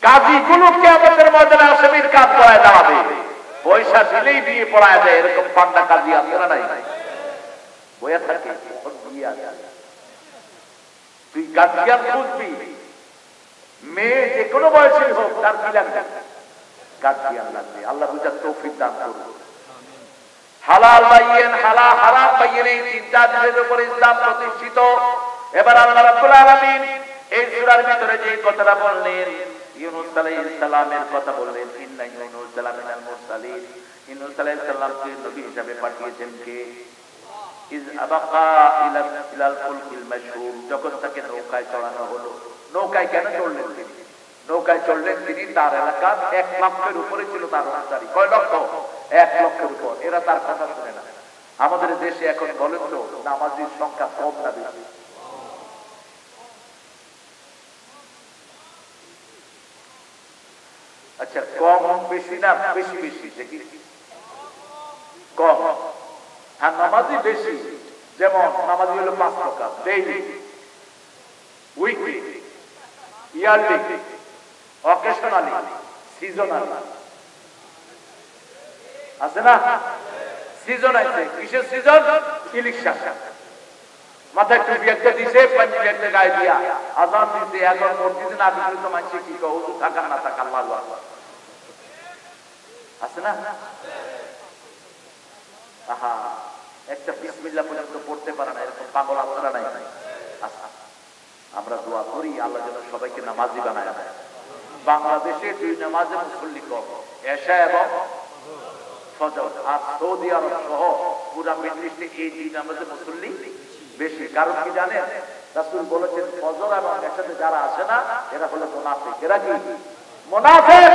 কাজীগুলো কিয়ামতের ময়দানে আসামির কাজ করায় দাঁড়াবে। পয়সা দিলেই বিয়ে পড়ায় যায়, এরকম পান্ডা কাজী আছে না নাই? বইয়া থাকে তুই গার্জিয়ান বুঝবি, মেয়ে যে কোনো বয়সের হোক তার কি লাগবে? গার্জিয়ান লাগবে। আল্লাহ বুঝার তৌফিক দান করুন। হালাল বাইয়েন, হালাল হারাম বাইয়েন, এই তিনটা জিনিসের উপর ইসলাম প্রতিষ্ঠিত। এবার আল্লাহ রাব্বুল আলামিন এই সূরার ভিতরে যে কথাটা বললেন, ইউনূস আলাইহিস সালামের কথা বললেন, ইন্না ইউনূস মিনাল মুরসালিন। ইউনূস আলাইহিস সালামকে নবী হিসেবে পাঠিয়েছেন কে? ইজ আবাকা ইলাল ফুলকিল মাশহুর, যখন তাকে নৌকায় চড়ানো হলো। নৌকায় কেন চড়লেন তিনি? নৌকায় চড়লেন তিনি, তার এলাকার 1 লক্ষের উপরে ছিল তার অনুসারী। কয় লক্ষ? 1 লক্ষের উপর। এরা তার কথা শুনে না। আমাদের দেশে এখন বলেন তো নামাজির সংখ্যা কম না বেশি? আচ্ছা, কম বেশি না বেশি বেশি? দেখি কম। আর নামাজি বেশি। যেমন নামাজি হলো 5 প্রকার: daily, weekly, yearly, occasionally, seasonally. আছে না? সিজন আছে। কিসের সিজন? ইলেকশন। মাথায় টুপি একটা দিছে, পাঞ্জাবি একটা গায়ে দিয়া আজান দিতে, এখন মসজিদে না দিলে তো মানুষ কি কয়, ওযু থাকা না থাকা আল্লাহু আকবার। আছে না? আহা, একটা বিসমিল্লাহ পর্যন্ত পড়তে পারে না, এরকম পাগল আপনারা নাই? আমরা দোয়া করি আল্লাহ যেন সবাইকে নামাজি বানায়। বাংলাদেশে 2 নামাজে মুসল্লি কম, এশা এবং ফজর। আর সৌদি আরব সহ পুরা মিডল ইস্টে এই 2 নামাজে মুসল্লি বেশি। কারণ কি জানেন? রাসূল বলেছেন ফজর এবং এশাতে যারা আসে না এরা হলো মুনাফিক। এরা কি? মুনাফিক।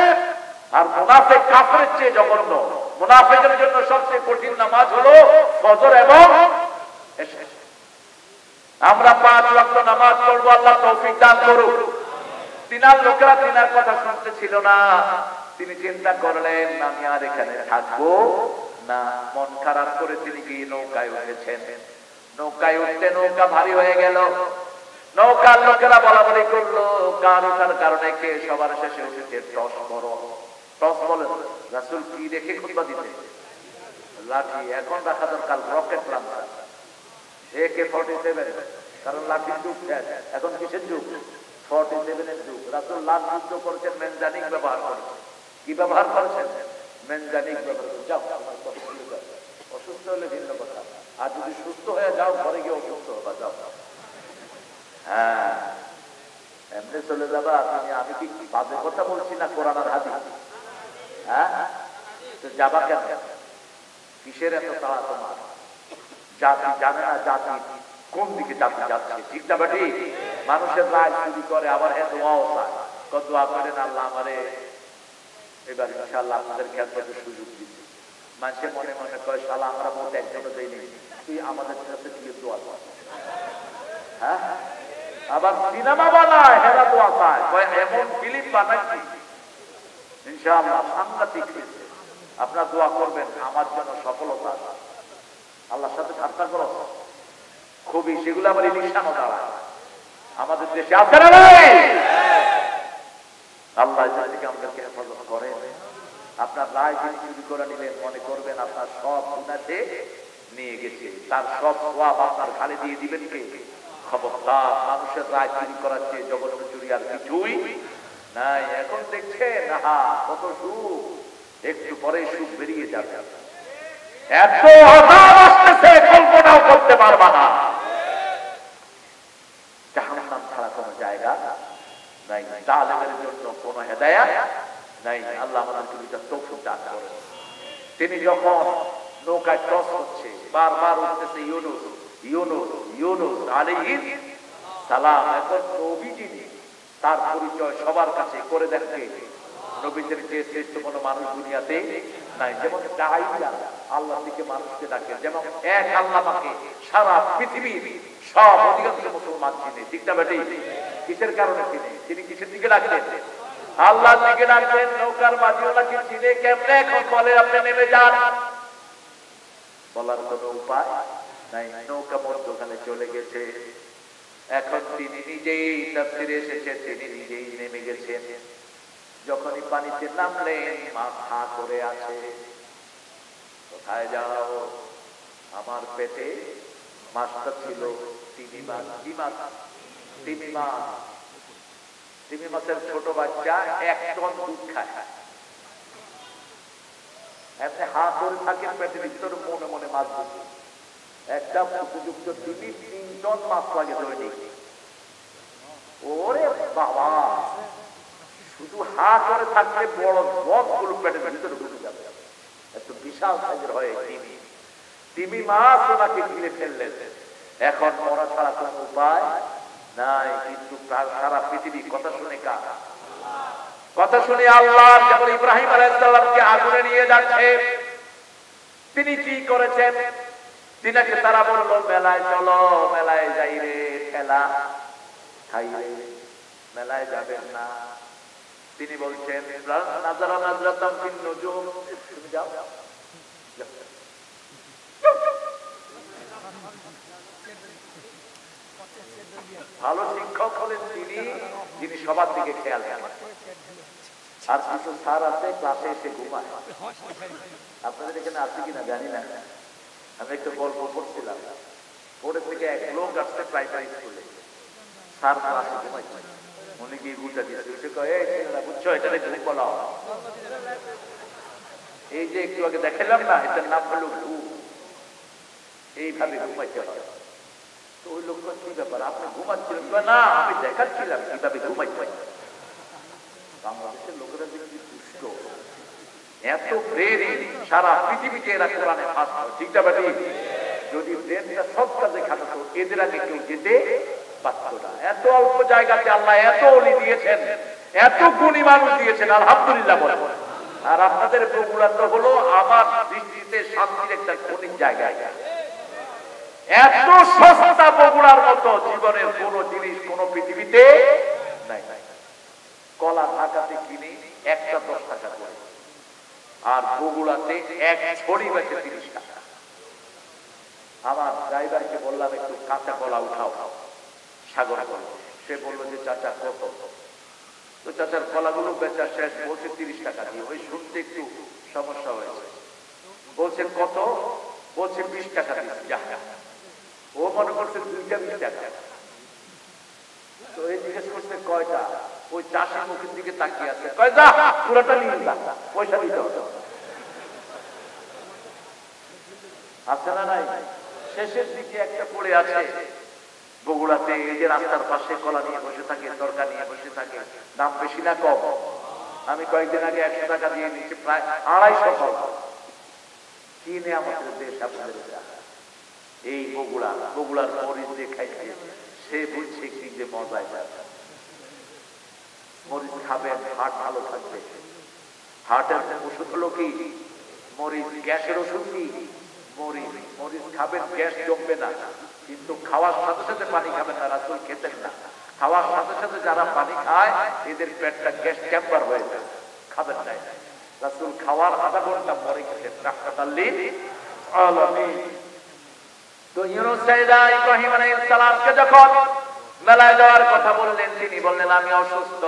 আর মুনাফিক কাফেরের চেয়ে জঘন্য। মুনাফিকের জন্য সবচেয়ে কঠিন নামাজ হলো ফজর এবং এশা। আমরা 5 ওয়াক্ত নামাজ পড়বো, আল্লাহ তৌফিক দান করুন। তিনার লোকেরা তিনার কথা শুনতে ছিল না। তিনি চিন্তা করলেন আমি আর এখানে থাকবো না। মন খারাপ করে তিনি গিয়ে নৌকায় উঠেছেন। নৌকায় উঠতে নৌকা ভারী হয়ে গেল। নৌকার লোকেরা বলাবলি করলো, কার ওঠার কারণে কে সবার শেষে উঠেছে? টস বড়। টস বলেন রাসূল কি রেখে খুতবা দিতে? লাঠি। এখন রাখা দরকার রকেট লঞ্চার, AK-47। কারণ লাঠির যুগ শেষ, এখন কিসের যুগ? 47-এর যুগ। রাসূল লাঠ যুদ্ধ করেছেন, মেনজানিক ব্যবহার করেছেন। কি ব্যবহার করেছেন? মেনজানিক ব্যবহার করেছেন। যাও, অসুস্থ হলে ভিন্ন কথা, আর যদি সুস্থ হয়ে যাও ঘরে গিয়ে অসুস্থ হবা, যাও। হ্যাঁ, এমনি চলে যাবা তুমি। আমি কি বাজে কথা বলছি না? কোরআন আর হাদিস। হ্যাঁ, তো যাবা কেন? কিসের এত তাড়া তোমার? জাতি জানে না জাতি কোন দিকে জাতি যাচ্ছে, ঠিক না বেটি? মানুষের রায় চুরি করে, আবার হ্যাঁ দোয়াও চায়। কত দোয়া করেন, আল্লাহ আমারে এবার ইনশাআল্লাহ আপনাদের খেদমতে সুযোগ দিচ্ছে। মানুষের মনে মনে কয় শালা আমরা ভোট একজনও দেয়নি, তুই আমাদের কাছে দিয়ে দোয়া কর। হ্যাঁ, আবার সিনেমা বানায়, হেরা দোয়া চায়, কয় এমন ফিল্ম বানাচ্ছি ইনশাআল্লাহ সাংঘাতিক হয়েছে, আপনারা দোয়া করবেন আমার জন্য সফলতা। আল্লাহর সাথে ঠাট্টা করো খুবই, সেগুলো আবার ইলিশানও দাঁড়ায় আমাদের দেশে। আছে না নাই? আল্লাহ থেকে আমাদেরকে হেফাজত করেন। আপনার রায় যিনি চুরি করে নিলেন, মনে করবেন আপনার সব গুনাতে নিয়ে গেছে, তার সব সওয়াব আপনার ঘাড়ে দিয়ে দিবেন কে? খবরদার, মানুষের রায় চুরি করার চেয়ে জঘন্য চুরি আর কিছুই নাই। এখন দেখছেন না কত সুখ, একটু পরে সুখ বেরিয়ে যাবে। এত আযাব আসতেছে কল্পনাও করতে পারবা না। জাহান্নাম ছাড়া কোনো জায়গা নাই, জালেমের জন্য কোনো হেদায়েত নাই। আল্লাহ আমাদেরকে এটা তৌফিক দান করেন। তিনি যখন নৌকায় টস হচ্ছে, বারবার উঠতেছে ইউনূস ইউনূস ইউনূস আলাইহিস সালাম। এখন নবীজি তার পরিচয় সবার কাছে করে দেখে নবীদের চেয়ে শ্রেষ্ঠ কোনো মানুষ দুনিয়াতে নাই। যেমন দাঈরা আল্লাহর দিকে মানুষকে ডাকে, যেমন এক আল্লাহকে সারা পৃথিবীর সব অধিকাংশ মুসলমান চিনে, ঠিক না বেটি? কিসের কারণে চিনে? তিনি কিসের দিকে ডাকতেন? আল্লাহর দিকে ডাকতেন। নৌকার মাঝিওয়ালাকে চিনে কেমনে? এখন বলে আপনি নেমে যান, বলার কোনো উপায় নাই। নৌকা মধ্যখানে চলে গেছে। এখন তিনি নিজেই তাফসীরে এসেছেন, তিনি নিজেই নেমে গেছেন। যখনই পানিতে নামলেন মাছ হা করে আছে। কোথায় যাও? আমার পেটে মাছটা ছিল তিমি মাছ। কি মাছ? তিমি মাছ। তিমি মাছের ছোট বাচ্চা 1 টন দুধ খায়। এমনি হা করে থাকে পেটের ভিতরে, মনে মনে মাছ ধরছে। একটা উপযুক্ত তিমি 3 টন মাছ লাগে দৈনিক। ওরে বাবা, শুধু হা করে থাকলে বড় বদগুলো পেটের ভিতরে ঢুকে যাবে। এত বিশাল সাইজের হয় তিমি। তিমি মাছ ওনাকে ঘিরে ফেললেন। এখন মরা ছাড়া কোন উপায় নাই। কিন্তু সারা পৃথিবী কথা শুনে কার? কথা শুনে আল্লাহ। যেমন ইব্রাহিম আলাইহিস সালামকে আগুনে নিয়ে যাচ্ছে, তিনি কি করেছেন? তিনাকে তারা বলল, মেলায় চলো, মেলায় যাই রে, খেলা খাই রে, মেলায় যাবেন না। তিনি বলছেন, নাজারা নাজরাতাম ফিন নুজুম, তুমি যাও। ভালো শিক্ষক হলেন তিনি, যিনি সবার দিকে খেয়াল রাখেন। আর কিছু স্যার আছে ক্লাসে এসে ঘুমায়। আপনাদের এখানে আছে কিনা জানি না। আমি একটু গল্প করছিলাম, পরে থেকে এক লোক আসছে প্রাইমারি স্কুলে, স্যার ক্লাসে ঘুমাইছে। মনে গিয়ে গুটা দিয়েছে, বুঝছো এটা ঘুম বলা হয়। এই যে একটু আগে দেখালাম না, এটার নাম হলো ঘুম। এইভাবে ঘুমাইতে হয়। তো ওই লোকটা কি ব্যাপার, আপনি ঘুমাচ্ছিলেন? না, আমি দেখাচ্ছিলাম কিভাবে ঘুমাইতে। বাংলাদেশের লোকেরা যদি দুষ্ট, এত ব্রেন, সারা পৃথিবীকে এরা কোরআনে ফাঁস। ঠিক না বেটি? যদি ব্রেনটা সব কাজে খাটাতো, এদের আগে কেউ যেতে পারত না। এত অল্প জায়গাতে আল্লাহ এত ওলি দিয়েছেন, এত গুণী মানুষ দিয়েছেন, আলহামদুলিল্লাহ বলে। আর আপনাদের বগুড়া তো হলো আমার দৃষ্টিতে শান্তির একটা ক্ষণিক জায়গা। এত সস্তা বগুড়ার মতো জীবনের কোন জিনিস কোন পৃথিবীতে নাই। কলা ঢাকাতে কিনে একটা 10 টাকা করে, আর বগুড়াতে এক ছড়ি বেচে 30 টাকা। আমার ড্রাইভারকে বললাম একটু কাঁচা কলা উঠাও সাগর কলা। সে বললো যে চাচা কত? তো চাচার কলাগুলো বেচা শেষ, বলছে 30 টাকা দিয়ে। ওই শুনতে একটু সমস্যা হয়েছে। বলছেন কত? বলছে 20 টাকা দিয়ে। ও মনে করছে 2টা 20 টাকা। তো এই জিজ্ঞেস করছে কয়টা? ওই চাষি মুখের দিকে তাকিয়ে আছে, কয় যা পুরোটা নিয়ে যা, পয়সা দিতে হবে। আছে না নাই? শেষের দিকে একটা পড়ে আছে বগুড়াতে, এই যে রাস্তার পাশে কলা নিয়ে বসে থাকে, তরকা নিয়ে বসে থাকে। দাম বেশি না কম? আমি কয়েকদিন আগে 100 টাকা দিয়ে নিচ্ছি, প্রায় 250 কলা। কিনে আমাদের দেশ আপনাদের। এই বগুড়ার মরিচ দিয়ে খাইছে, সে বুঝছে কি যে মজায় যাবে। মরিচ খাবেন, হার্ট ভালো থাকবে। হার্টের ওষুধ হলো কি? মরিচ। গ্যাসের ওষুধ কি? মরিচ। মরিচ খাবেন, গ্যাস জমবে না। কিন্তু খাওয়ার সাথে সাথে পানি খাবেন না, রাসূল খেতেন না। খাওয়ার সাথে সাথে যারা পানি খায় এদের পেটটা গ্যাস চেম্বার হয়ে যায়, খাবেন না। রাসূল খাওয়ার আধা ঘন্টা পরে খেতেন, রাহমাতাল লিল আলামিন। তো ইউনূস সাইদা ইব্রাহিম আলাইহিস সালামকে যখন মেলায় যাওয়ার কথা বললেন, তিনি বললেন আমি অসুস্থ।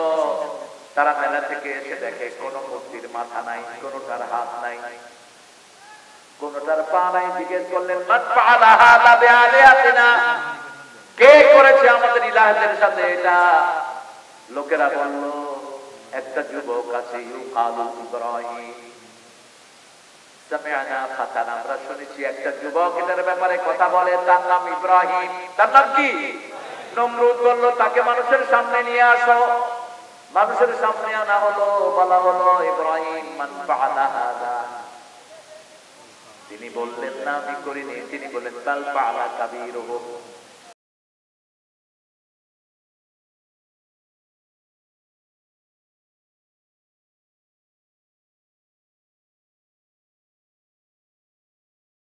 তারা মেলা থেকে এসে দেখে কোন মূর্তির মাথা নাই, কোনটার হাত নাই, কোনটার পা নাই। জিজ্ঞেস করলেন মান ফাআলা হাযা বিআলিহাতিনা, কে করেছে আমাদের ইলাহদের সাথে এটা? লোকেরা বলল একটা যুবক আছে, ইউকালু ইব্রাহিম। সামি'না ফাতান, আমরা শুনেছি একটা যুবক এটার ব্যাপারে কথা বলে, তার নাম ইব্রাহিম। তার নাম কি? নমরুদ বলল তাকে মানুষের সামনে নিয়ে আসো। মানুষের সামনে আনা হলো, বলা হলো ইব্রাহিম মান ফাআলা হাযা। তিনি বললেন না আমি করিনি। তিনি বললেন বাল ফাআলা কাবীরুহুম,